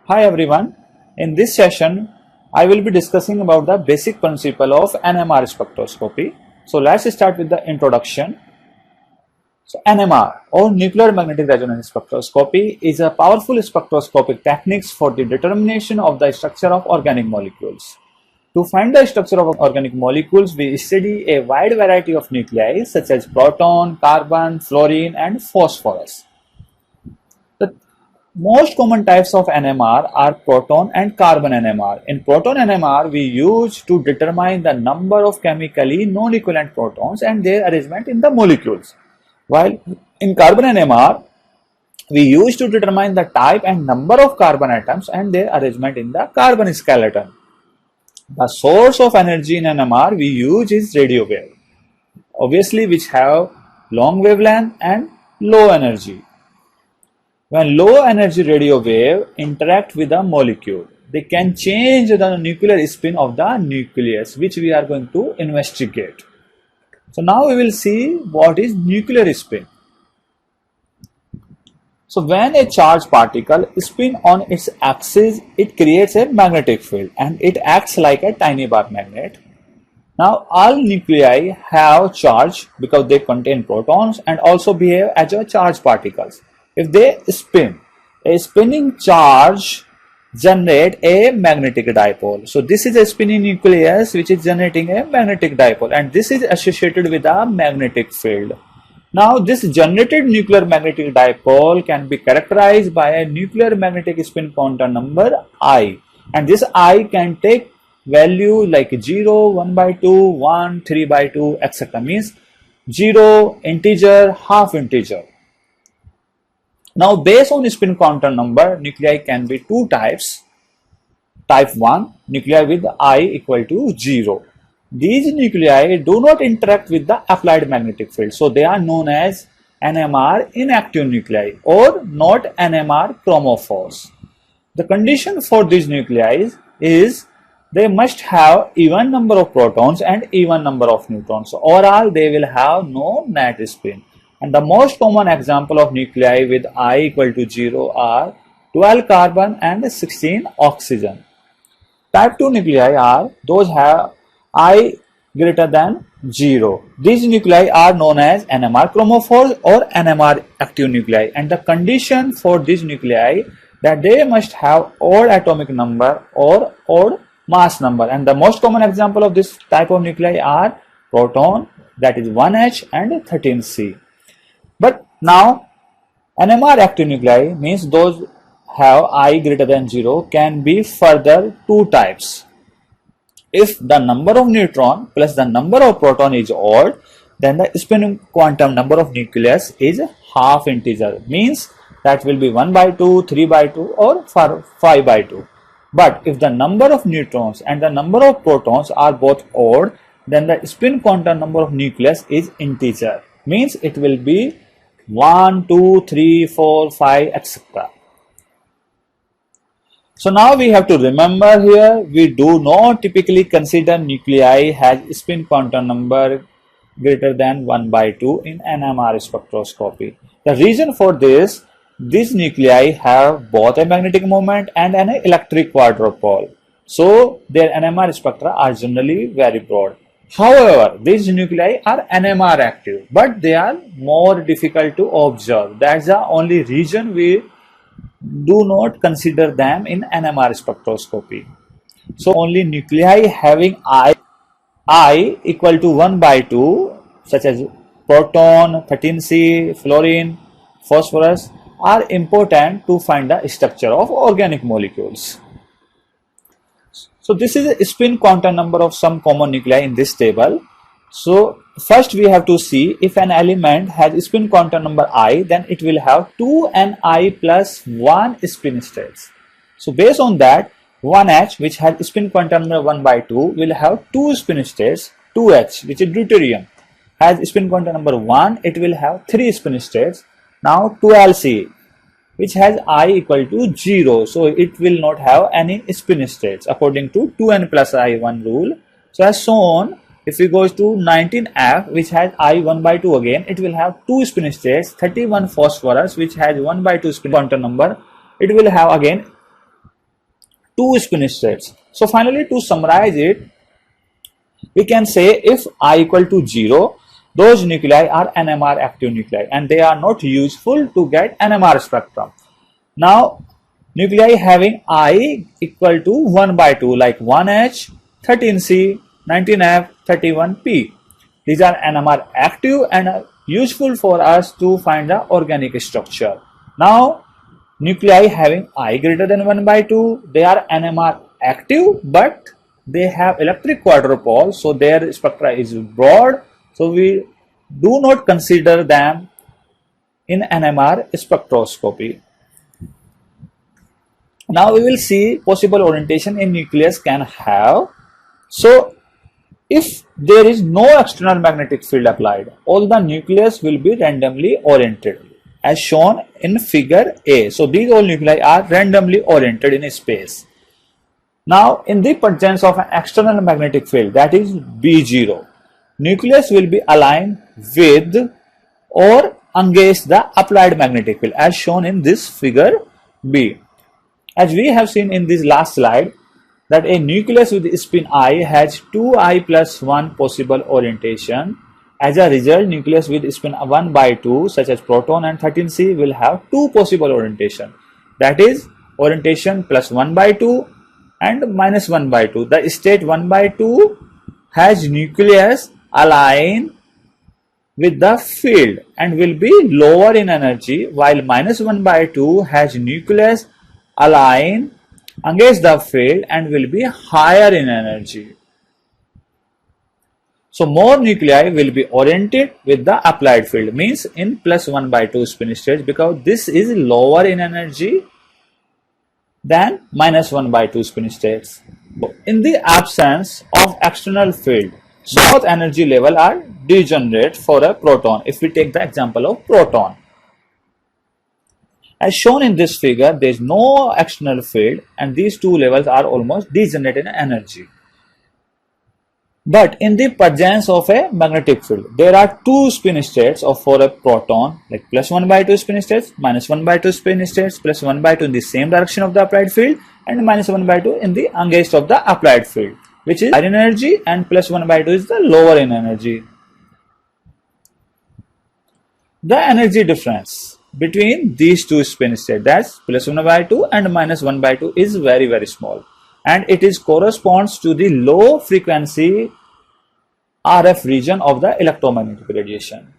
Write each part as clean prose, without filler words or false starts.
Hi everyone, in this session I will be discussing about the basic principle of NMR spectroscopy. So let's start with the introduction. So NMR or nuclear magnetic resonance spectroscopy is a powerful spectroscopic techniques for the determination of the structure of organic molecules. To find the structure of organic molecules, we study a wide variety of nuclei such as proton, carbon, fluorine and phosphorus. The most common types of NMR are proton and carbon NMR. In proton NMR, we use to determine the number of chemically non-equivalent protons and their arrangement in the molecules. While in carbon NMR, we use to determine the type and number of carbon atoms and their arrangement in the carbon skeleton. The source of energy in NMR we use is radio wave, obviously which have long wavelength and low energy. When low energy radio wave interact with a molecule, they can change the nuclear spin of the nucleus, which we are going to investigate. So now we will see what is nuclear spin. So when a charged particle spins on its axis, it creates a magnetic field and it acts like a tiny bar magnet. Now all nuclei have charge because they contain protons and also behave as a charged particles. If they spin, a spinning charge generate a magnetic dipole. So this is a spinning nucleus which is generating a magnetic dipole and this is associated with a magnetic field. Now this generated nuclear magnetic dipole can be characterized by a nuclear magnetic spin quantum number I, and this I can take value like 0, 1 by 2, 1, 3 by 2, etc. means 0, integer, half integer. Now based on spin quantum number, nuclei can be two types. Type 1, nuclei with I equal to 0. These nuclei do not interact with the applied magnetic field, so they are known as NMR inactive nuclei or not NMR chromophores. The condition for these nuclei is they must have even number of protons and even number of neutrons. So overall, they will have no net spin. And the most common example of nuclei with I equal to 0 are 12 carbon and 16 oxygen. Type 2 nuclei are those have I greater than 0. These nuclei are known as NMR chromophores or NMR active nuclei, and the condition for these nuclei that they must have odd atomic number or odd mass number, and the most common example of this type of nuclei are proton, that is 1H and 13C. But now NMR active nuclei means those have I greater than 0 can be further two types. If the number of neutron plus the number of proton is odd, then the spin quantum number of nucleus is half integer, means that will be 1 by 2, 3 by 2 or 5 by 2. But if the number of neutrons and the number of protons are both odd, then the spin quantum number of nucleus is integer, means it will be 1, 2, 3, 4, 5, etc. So now we have to remember here, we do not typically consider nuclei has spin quantum number greater than 1 by 2 in NMR spectroscopy. The reason for this, these nuclei have both a magnetic moment and an electric quadrupole. So their NMR spectra are generally very broad. However, these nuclei are NMR active, but they are more difficult to observe. That's the only reason we do not consider them in NMR spectroscopy. So only nuclei having I equal to 1 by 2 such as proton, 13C, fluorine, phosphorus are important to find the structure of organic molecules. So this is a spin quantum number of some common nuclei in this table. So first we have to see if an element has spin quantum number I, then it will have 2Ni plus 1 spin states. So based on that, 1H which has spin quantum number 1 by 2 will have 2 spin states. 2H which is deuterium has spin quantum number 1, it will have 3 spin states. Now 12C which has I equal to 0, so it will not have any spin states according to 2n plus I1 rule. So as shown, if we go to 19F which has I 1 by 2 again, it will have 2 spin states. 31 phosphorus which has 1 by 2 spin quantum number, it will have again two spin states. So finally, to summarize it, we can say if I equal to 0, those nuclei are NMR active nuclei and they are not useful to get NMR spectrum. Now, nuclei having I equal to 1 by 2 like 1H, 13C, 19F, 31P. These are NMR active and are useful for us to find the organic structure. Now, nuclei having I greater than 1 by 2, they are NMR active but they have electric quadrupole, so their spectra is broad, so we do not consider them in NMR spectroscopy. Now we will see possible orientation a nucleus can have. So if there is no external magnetic field applied, all the nucleus will be randomly oriented as shown in figure A. So these all nuclei are randomly oriented in space. Now in the presence of an external magnetic field, that is B0, nucleus will be aligned with or against the applied magnetic field as shown in this figure B. As we have seen in this last slide, that a nucleus with spin I has 2I plus 1 possible orientation. As a result, nucleus with spin 1 by 2 such as proton and 13C will have two possible orientation, that is orientation plus 1 by 2 and minus 1 by 2. The state 1 by 2 has nucleus aligned with the field and will be lower in energy, while minus 1 by 2 has nucleus aligned against the field and will be higher in energy. So more nuclei will be oriented with the applied field, means in plus 1 by 2 spin state, because this is lower in energy than minus 1 by 2 spin states. In the absence of external field, both energy level are degenerate for a proton. If we take the example of proton, as shown in this figure, there is no external field and these two levels are almost degenerate in energy. But in the presence of a magnetic field, there are two spin states for a proton, like plus 1 by 2 spin states, minus 1 by 2 spin states, plus 1 by 2 in the same direction of the applied field and minus 1 by 2 in the against of the applied field, which is higher in energy, and plus 1 by 2 is the lower in energy. The energy difference between these two spin states, that's plus 1 by 2 and minus 1 by 2, is very, very small, and it is corresponds to the low frequency RF region of the electromagnetic radiation.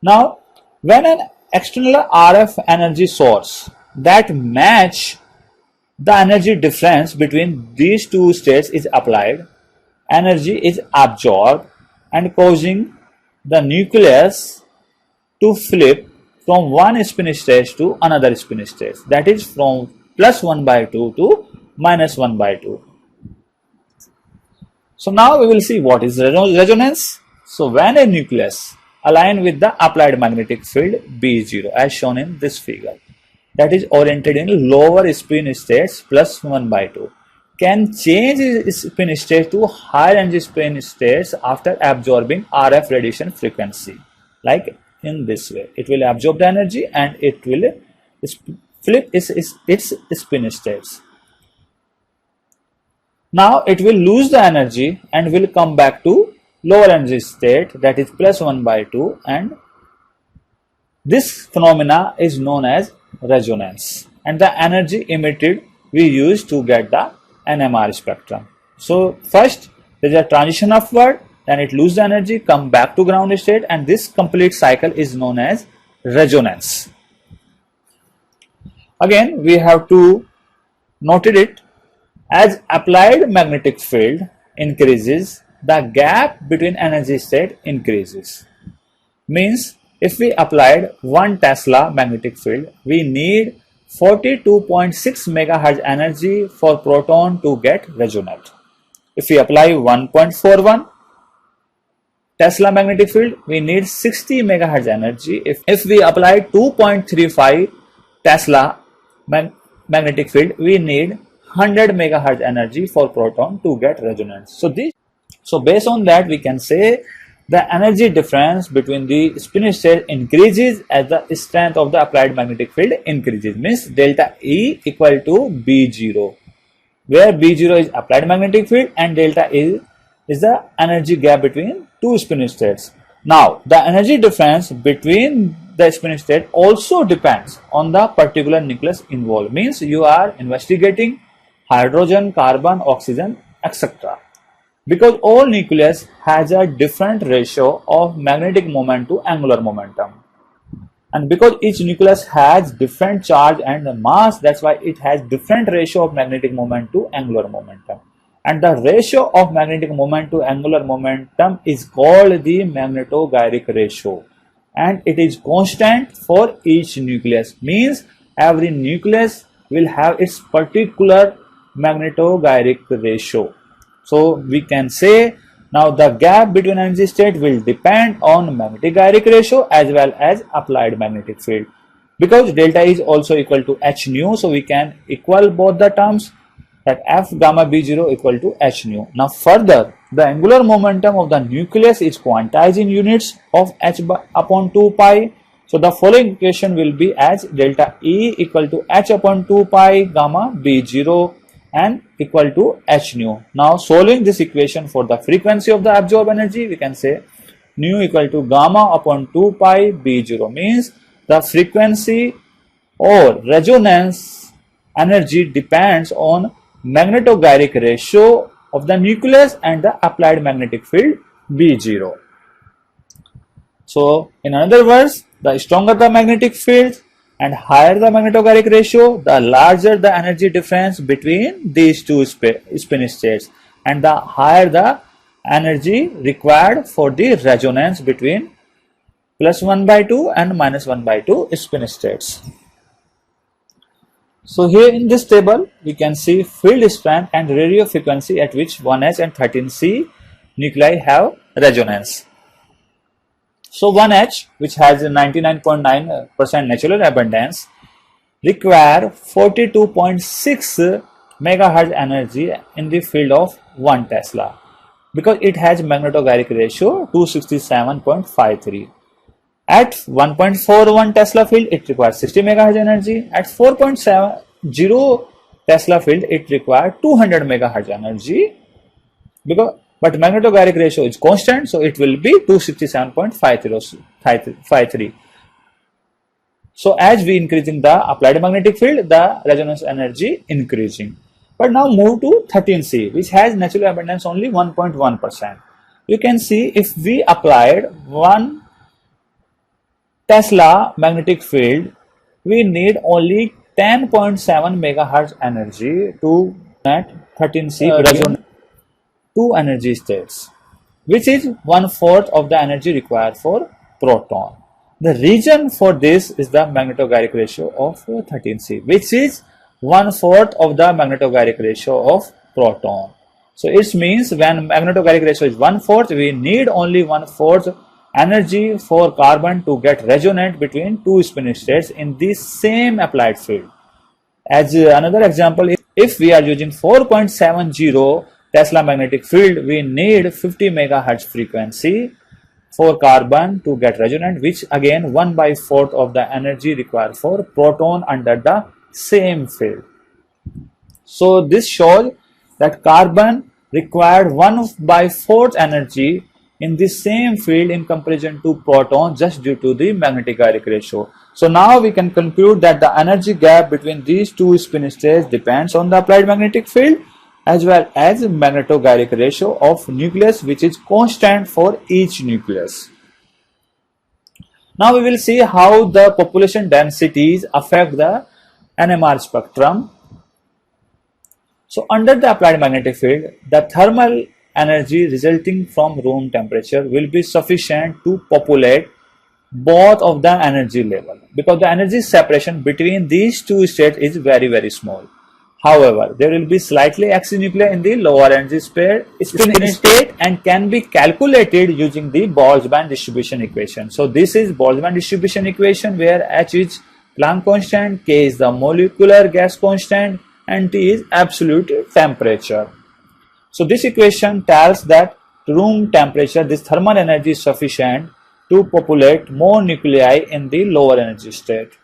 Now, when an external RF energy source that match the energy difference between these two states is applied, energy is absorbed and causing the nucleus to flip from one spin state to another spin state, that is from plus 1 by 2 to minus 1 by 2. So now we will see what is resonance. So when a nucleus aligned with the applied magnetic field B0 as shown in this figure, that is oriented in lower spin states plus 1 by 2, can change its spin state to higher energy spin states after absorbing RF radiation frequency, like in this way. It will absorb the energy and it will flip its spin states. Now it will lose the energy and will come back to lower energy state, that is plus 1 by 2, and this phenomena is known as resonance, and the energy emitted we use to get the NMR spectrum. So first there is a transition upward, then it loses the energy, come back to ground state, and this complete cycle is known as resonance. Again we have to note it, as applied magnetic field increases, the gap between energy state increases. Means if we applied 1 Tesla magnetic field, we need 42.6 megahertz energy for proton to get resonate. If we apply 1.41 Tesla magnetic field, we need 60 megahertz energy. If we apply 2.35 Tesla magnetic field, we need 100 megahertz energy for proton to get resonance. So based on that, we can say the energy difference between the spin state increases as the strength of the applied magnetic field increases. Means delta E equal to B0, where B0 is applied magnetic field and delta E is the energy gap between two spin states. Now, the energy difference between the spin state also depends on the particular nucleus involved. Means you are investigating hydrogen, carbon, oxygen, etc. Because all nucleus has a different ratio of magnetic moment to angular momentum. And because each nucleus has different charge and mass, that's why it has different ratio of magnetic moment to angular momentum. And the ratio of magnetic moment to angular momentum is called the magnetogyric ratio. And it is constant for each nucleus. Means every nucleus will have its particular magnetogyric ratio. So we can say now the gap between energy state will depend on magnetogyric ratio as well as applied magnetic field. Because delta is also equal to h nu, so we can equal both the terms, that F gamma B0 equal to h nu. Now further, the angular momentum of the nucleus is quantized in units of h upon 2 pi. So the following equation will be as delta E equal to h upon 2 pi gamma B0 and equal to h nu. Now solving this equation for the frequency of the absorbed energy, we can say nu equal to gamma upon 2 pi B0, means the frequency or resonance energy depends on magnetogyric ratio of the nucleus and the applied magnetic field B0. So in other words, the stronger the magnetic field and higher the magnetogyric ratio, the larger the energy difference between these two spin states, and the higher the energy required for the resonance between plus 1 by 2 and minus 1 by 2 spin states. So here in this table, we can see field strength and radio frequency at which 1s and 13c nuclei have resonance. So 1H, which has a 99.9% natural abundance, require 42.6 megahertz energy in the field of 1 Tesla, because it has magnetogyric ratio 267.53. At 1.41 Tesla field, it requires 60 megahertz energy. At 4.70 Tesla field, it requires 200 megahertz energy. But magnetogyric ratio is constant, so it will be 267.53. So as we increasing the applied magnetic field, the resonance energy increasing. But now move to 13C, which has natural abundance only 1.1%. You can see if we applied 1 Tesla magnetic field, we need only 10.7 megahertz energy to net 13C resonate 2 energy states, which is 1/4 of the energy required for proton. The reason for this is the magnetogyric ratio of 13C, which is 1/4 of the magnetogyric ratio of proton. So it means when magnetogyric ratio is 1/4, we need only 1/4 energy for carbon to get resonant between two spin states in the same applied field. As another example, if we are using 4.70 Tesla magnetic field, we need 50 megahertz frequency for carbon to get resonant, which again 1/4 of the energy required for proton under the same field. So this shows that carbon required 1/4 energy in the same field in comparison to proton just due to the magnetogyric ratio. So now we can conclude that the energy gap between these two spin states depends on the applied magnetic field as well as magnetogyric ratio of nucleus, which is constant for each nucleus. Now we will see how the population densities affect the NMR spectrum. So under the applied magnetic field, the thermal energy resulting from room temperature will be sufficient to populate both of the energy level, because the energy separation between these two states is very small. However, there will be slightly excess nuclei in the lower energy spin state and can be calculated using the Boltzmann distribution equation. So this is Boltzmann distribution equation where H is Planck constant, K is the molecular gas constant, and T is absolute temperature. So this equation tells that room temperature, this thermal energy is sufficient to populate more nuclei in the lower energy state.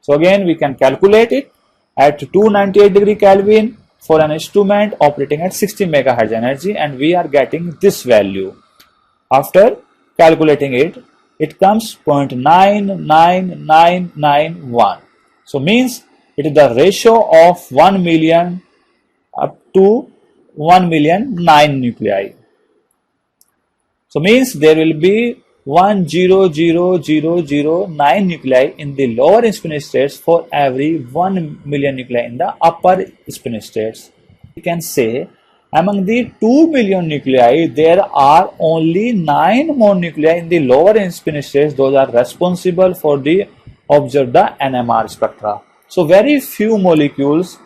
So again, we can calculate it at 298 degree Kelvin for an instrument operating at 60 megahertz energy, and we are getting this value. After calculating it, it comes 0.99991. So means it is the ratio of 1 million up to 1,000,009 nuclei. So means there will be 1,000,009 nuclei in the lower spin states for every 1 million nuclei in the upper spin states. We can say among the 2 million nuclei, there are only 9 more nuclei in the lower spin states. Those are responsible for the observe the NMR spectra. So very few molecules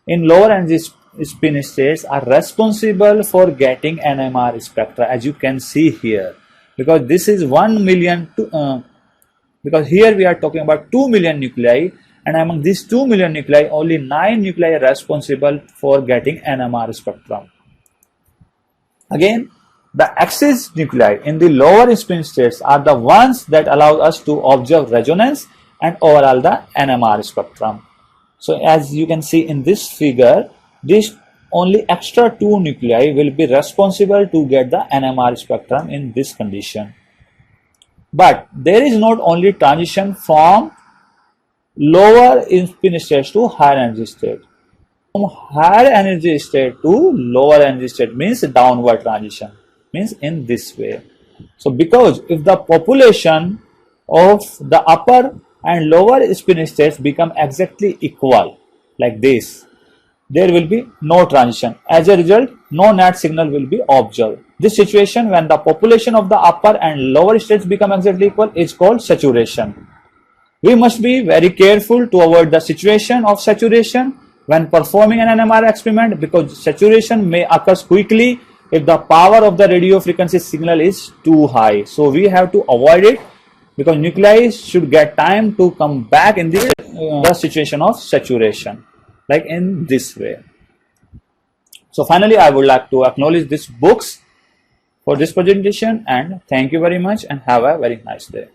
in lower energy spin states are responsible for getting NMR spectra, as you can see here, because this is 1 million because here we are talking about 2 million nuclei, and among these 2 million nuclei, only 9 nuclei are responsible for getting NMR spectrum. Again, the excess nuclei in the lower spin states are the ones that allow us to observe resonance and overall the NMR spectrum. So as you can see in this figure, this only extra 2 nuclei will be responsible to get the NMR spectrum in this condition. But there is not only transition from lower spin states to higher energy state. From higher energy state to lower energy state means downward transition, means in this way. So because if the population of the upper and lower spin states become exactly equal like this, there will be no transition. As a result, no net signal will be observed. This situation, when the population of the upper and lower states become exactly equal, is called saturation. We must be very careful to avoid the situation of saturation when performing an NMR experiment, because saturation may occur quickly if the power of the radio frequency signal is too high. So we have to avoid it, because nuclei should get time to come back in the situation of saturation, like in this way. So finally, I would like to acknowledge these books for this presentation, and thank you very much and have a very nice day.